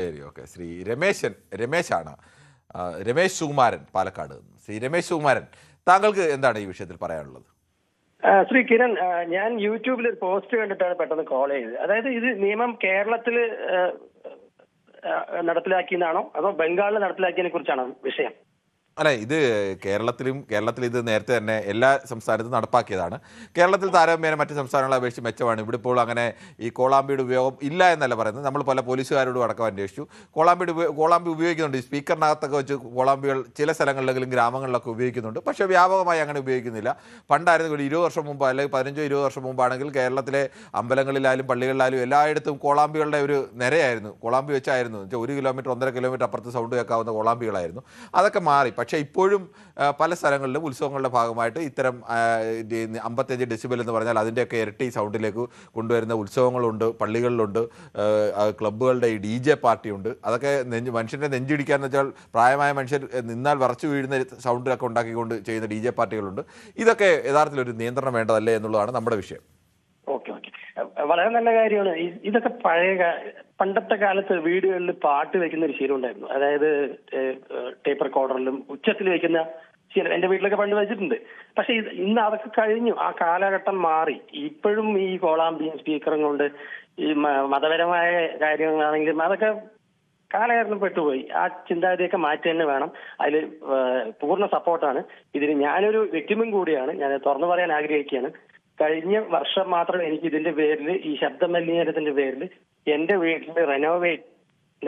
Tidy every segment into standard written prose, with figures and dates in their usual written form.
ശരി, ഓക്കെ. ശ്രീ രമേശാണ്, രമേശ് സുകുമാരൻ, പാലക്കാട്. ശ്രീ രമേശ് സുകുമാരൻ, താങ്കൾക്ക് എന്താണ് ഈ വിഷയത്തിൽ പറയാനുള്ളത്? ശ്രീ കിരൺ, ഞാൻ യൂട്യൂബിൽ ഒരു പോസ്റ്റ് കണ്ടിട്ടാണ് പെട്ടെന്ന് കോൾ ചെയ്തത്. അതായത് ഇത് നിയമം കേരളത്തിൽ നടപ്പിലാക്കിയതാണോ അതോ ബംഗാളിൽ നടപ്പിലാക്കിയതിനെ കുറിച്ചാണോ വിഷയം? അല്ല, ഇത് കേരളത്തിൽ ഇത് നേരത്തെ തന്നെ എല്ലാ സംസ്ഥാനത്തും നടപ്പാക്കിയതാണ്. കേരളത്തിൽ താരതമ്യേന മറ്റ് സംസ്ഥാനങ്ങളെ അപേക്ഷിച്ച് മെച്ചമാണ്. ഇവിടെ ഇപ്പോൾ അങ്ങനെ ഈ കോളാമ്പിയുടെ ഉപയോഗം ഇല്ല എന്നല്ല പറയുന്നത്. നമ്മൾ പല പോലീസുകാരോടും അടക്കം അന്വേഷിച്ചു. കോളാമ്പി ഉപയോഗിക്കുന്നുണ്ട്. ഈ സ്പീക്കറിനകത്തൊക്കെ വെച്ച് കോളാമ്പികൾ ചില സ്ഥലങ്ങളിലെങ്കിലും ഗ്രാമങ്ങളിലൊക്കെ ഉപയോഗിക്കുന്നുണ്ട്. പക്ഷേ വ്യാപകമായി അങ്ങനെ ഉപയോഗിക്കുന്നില്ല. പണ്ടായിരുന്നു 20 വർഷം മുമ്പ് അല്ലെങ്കിൽ 15-20 വർഷം മുമ്പാണെങ്കിൽ കേരളത്തിലെ അമ്പലങ്ങളിലായാലും പള്ളികളിലായാലും എല്ലായിടത്തും കോളാമ്പികളുടെ ഒരു നിരയായിരുന്നു. കോളാമ്പി വെച്ചായിരുന്നു 1 കിലോമീറ്റർ 1.5 കിലോമീറ്റർ അപ്പുറത്ത് സൗണ്ട് കേൾക്കാവുന്ന കോളാമ്പികളായിരുന്നു. അതൊക്കെ മാറി. പക്ഷേ ഇപ്പോഴും പല സ്ഥലങ്ങളിലും ഉത്സവങ്ങളുടെ ഭാഗമായിട്ട് ഇത്തരം 55 ഡെസിബൽ എന്ന് പറഞ്ഞാൽ അതിൻ്റെയൊക്കെ ഇരട്ടി സൗണ്ടിലേക്ക് കൊണ്ടുവരുന്ന ഉത്സവങ്ങളുണ്ട്, പള്ളികളിലുണ്ട്, ക്ലബ്ബുകളുടെ ഈ DJ പാർട്ടിയുണ്ട്. അതൊക്കെ മനുഷ്യൻ്റെ നെഞ്ചിടിക്കാന്ന് വെച്ചാൽ പ്രായമായ മനുഷ്യർ നിന്നാൽ വിറച്ചു വീഴുന്ന സൗണ്ടിലൊക്കെ ഉണ്ടാക്കിക്കൊണ്ട് ചെയ്യുന്ന DJ പാർട്ടികളുണ്ട്. ഇതൊക്കെ യഥാർത്ഥത്തിൽ ഒരു നിയന്ത്രണം വേണ്ടതല്ലേ എന്നുള്ളതാണ് നമ്മുടെ വിഷയം. ഓക്കെ, വളരെ നല്ല കാര്യമാണ്. ഇതൊക്കെ പണ്ടത്തെ കാലത്ത് വീടുകളിൽ പാട്ട് വെക്കുന്ന ഒരു ശീലം ഉണ്ടായിരുന്നു. അതായത് ടേപ്പ് റെക്കോർഡറിലും ഉച്ചത്തിൽ വെക്കുന്ന ശീലം എന്റെ വീട്ടിലൊക്കെ പണ്ട് വെച്ചിട്ടുണ്ട്. പക്ഷെ ഇന്ന് അതൊക്കെ കഴിഞ്ഞു, ആ കാലഘട്ടം മാറി. ഇപ്പോഴും ഈ കോളാമ്പിയും സ്പീക്കറും കൊണ്ട് ഈ മതപരമായ കാര്യങ്ങളാണെങ്കിലും അതൊക്കെ കാലഘട്ടം പെട്ടുപോയി. ആ ചിന്താഗതിയൊക്കെ മാറ്റി തന്നെ വേണം. അതിൽ പൂർണ്ണ സപ്പോർട്ടാണ്. ഇതിന് ഞാനൊരു വ്യക്തിമും കൂടിയാണ്. ഞാൻ തുറന്നു പറയാൻ ആഗ്രഹിക്കുകയാണ്. കഴിഞ്ഞ വർഷം മാത്രം എനിക്ക് ഇതിന്റെ പേരിൽ, ഈ ശബ്ദ മലിനീകരണത്തിന്റെ പേരിൽ എന്റെ വീട്ടിൽ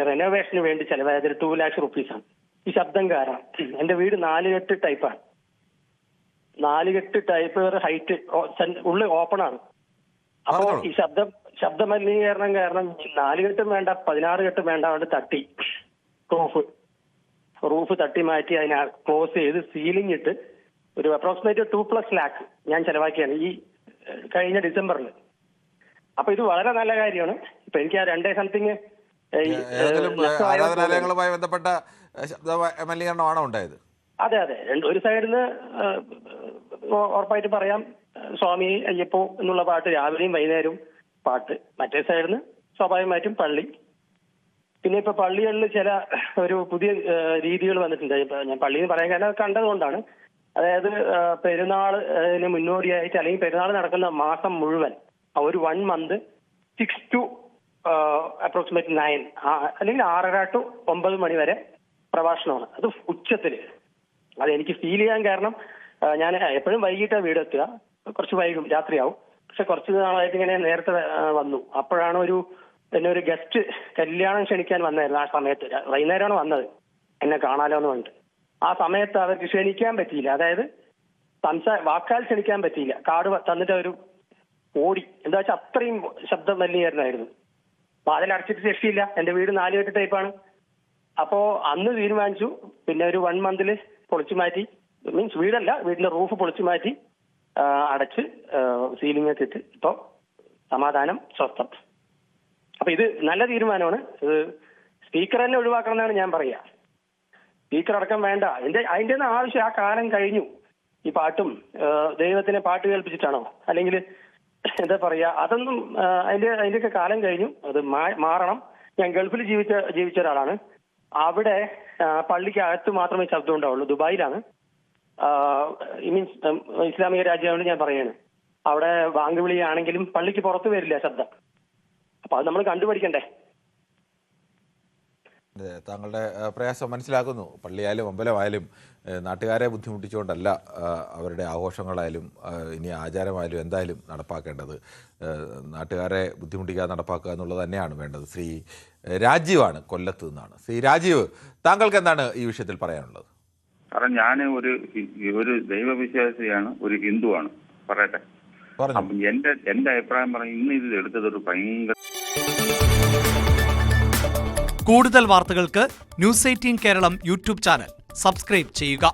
റെനോവേഷന് വേണ്ടി ചെലവായത് 2 lakhs rupees-ആണ്. ഈ ശബ്ദം കാരണം. എന്റെ വീട് 4 കെട്ട് ടൈപ്പാണ്. 4 കെട്ട് ടൈപ്പ് ഹൈറ്റ്, ഉള്ളിൽ ഓപ്പൺ ആണ്. അപ്പോ ഈ ശബ്ദ മലിനീകരണം കാരണം 4 കെട്ടും വേണ്ട 16 കെട്ടും വേണ്ട, അവിടെ തട്ടി റൂഫ് തട്ടി മാറ്റി അതിനെ ക്ലോസ് ചെയ്ത് സീലിംഗ് ഇട്ട് ഒരു അപ്രോക്സിമേറ്റ് 2+ lakh ഞാൻ ചെലവാക്കിയാണ് ഈ കഴിഞ്ഞ ഡിസംബറിൽ. അപ്പൊ ഇത് വളരെ നല്ല കാര്യമാണ്. ഇപ്പൊ എനിക്ക് ആ 2 something ആരാധനാലയങ്ങളുമായി ബന്ധപ്പെട്ട ശബ്ദ മലിനീകരണമാണോ ഉണ്ടായത്? അതെ, ഒരു സൈഡിൽ ഉറപ്പായിട്ട് പറയാം, സ്വാമി അയ്യപ്പോ എന്നുള്ള പാട്ട് രാവിലെയും വൈകുന്നേരവും പാട്ട്. മറ്റേ സൈഡിൽ സ്വാഭാവികമായിട്ടും പള്ളി. പിന്നെ ഇപ്പൊ പള്ളികളിൽ ചില ഒരു പുതിയ രീതികൾ വന്നിട്ടുണ്ട്. ഞാൻ പള്ളിയിൽ പറയാൻ കാരണം കണ്ടതുകൊണ്ടാണ്. അതായത് പെരുന്നാളിന് മുന്നോടിയായിട്ട് അല്ലെങ്കിൽ പെരുന്നാൾ നടക്കുന്ന മാസം മുഴുവൻ ഒരു 1 month 6 to അപ്രോക്സിമേറ്റ് 9 അല്ലെങ്കിൽ 6:30 to 9 മണി വരെ പ്രഭാഷണമാണ്. അത് ഉച്ചത്തില്. അത് എനിക്ക് ഫീൽ ചെയ്യാൻ കാരണം ഞാൻ എപ്പോഴും വൈകിട്ടാണ് വീടെത്തുക. കുറച്ച് വൈകും, രാത്രിയാവും. പക്ഷെ കുറച്ച് നാളായിട്ട് ഇങ്ങനെ നേരത്തെ വന്നു. അപ്പോഴാണ് എന്നെ ഒരു ഗസ്റ്റ് കല്യാണം ക്ഷണിക്കാൻ വന്നായിരുന്നു. ആ സമയത്ത് വൈകുന്നേരമാണ് വന്നത്, എന്നെ കാണാലോ എന്ന് പറഞ്ഞിട്ട്. ആ സമയത്ത് അവർക്ക് ക്ഷണിക്കാൻ പറ്റിയില്ല. അതായത് വാക്കാൽ ക്ഷണിക്കാൻ പറ്റിയില്ല. കാർഡ് തന്നിട്ട് ഒരു ഓടി. എന്താ വെച്ചാൽ അത്രയും ശബ്ദ മലിനീകരണമായിരുന്നു. വാതിലടച്ചിട്ട് രക്ഷയില്ല. എന്റെ വീട് 4 കെട്ട് ടൈപ്പാണ്. അപ്പോ അന്ന് തീരുമാനിച്ചു, പിന്നെ ഒരു 1 month പൊളിച്ചു മാറ്റി. മീൻസ് വീടല്ല, വീടിന്റെ റൂഫ് പൊളിച്ചു മാറ്റി അടച്ച് സീലിംഗ് ഒക്കെ ഇട്ട് ഇപ്പൊ സമാധാനം, സ്വസ്ഥം. അപ്പൊ ഇത് നല്ല തീരുമാനമാണ്. ഇത് സ്പീക്കർ തന്നെ ഒഴിവാക്കണം എന്നാണ് ഞാൻ പറയുക. സ്പീക്കർ അടക്കം വേണ്ട. അതിന്റെ ഒന്നും ആവശ്യം, ആ കാലം കഴിഞ്ഞു. ഈ പാട്ടും ദൈവത്തിനെ പാട്ട് കേൾപ്പിച്ചിട്ടാണോ അല്ലെങ്കിൽ എന്താ പറയാ, അതൊന്നും അതിന്റെയൊക്കെ കാലം കഴിഞ്ഞു. അത് മാറണം. ഞാൻ ഗൾഫിൽ ജീവിച്ച ഒരാളാണ്. അവിടെ പള്ളിക്ക് അകത്ത് മാത്രമേ ശബ്ദം ഉണ്ടാവുള്ളൂ. ദുബായിലാണ്. മീൻസ് ഇസ്ലാമിക രാജ്യമാണ് ഞാൻ പറയാണ്. അവിടെ ബാങ്ക് വിളിയാണെങ്കിലും പള്ളിക്ക് പുറത്ത് വരില്ല ശബ്ദം. അപ്പൊ അത് നമ്മൾ കണ്ടുപഠിക്കണ്ടേ? താങ്കളുടെ പ്രയാസം മനസ്സിലാക്കുന്നു. പള്ളിയായാലും അമ്പലമായാലും നാട്ടുകാരെ ബുദ്ധിമുട്ടിച്ചുകൊണ്ടല്ല അവരുടെ ആഘോഷങ്ങളായാലും ഇനി ആചാരമായാലും എന്തായാലും നടപ്പാക്കേണ്ടത്. നാട്ടുകാരെ ബുദ്ധിമുട്ടിക്കാതെ നടപ്പാക്കുക എന്നുള്ളത് തന്നെയാണ് വേണ്ടത്. ശ്രീ രാജീവാണ്, കൊല്ലത്ത് നിന്നാണ്. ശ്രീ രാജീവ്, താങ്കൾക്ക് എന്താണ് ഈ വിഷയത്തിൽ പറയാനുള്ളത്? കാരണം ഞാൻ ഒരു ദൈവവിശ്വാസിയാണ്, ഒരു ഹിന്ദുവാണ്. പറയട്ടെ, എന്റെ അഭിപ്രായം പറഞ്ഞ ഇന്ന് ഇത് എടുത്തതൊരു ഭയങ്കര. കൂടുതൽ വാർത്തകൾക്ക് News 18 Keralam YouTube channel subscribe ചെയ്യുക.